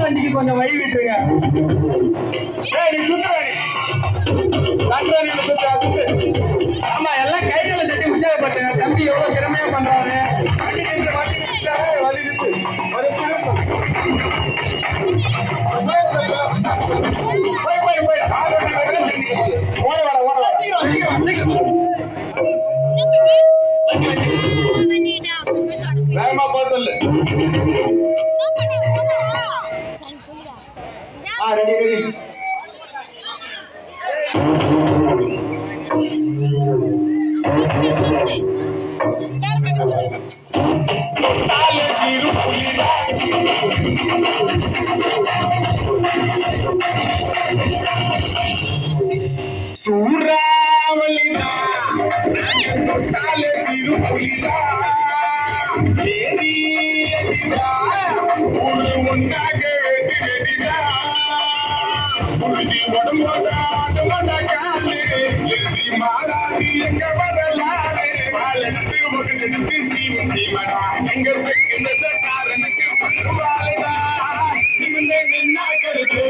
வண்டிக்கு கொஞ்சம் வழி விட்டுருங்க. ஆமா, எல்லாம் கைகளை தட்டி உற்சாகப்படுத்துங்க. தம்பி எவ்வளவு திறமையா பண்றாரு. வேகமா போ சொல்லு. Ready ready. சூறாவளினா சிறு புலிடா ஒரு ஒன்றாக வெட்டிடா உறுதி உடம்போட காலு எழுதி மாறாது எங்க வரலாறு வாழெடுத்து ஒகெடுத்து சீமன் சீமனா எங்க காரனுக்கு பண்ணுவாளா நிமிர்ந்து நின்னா கருத்து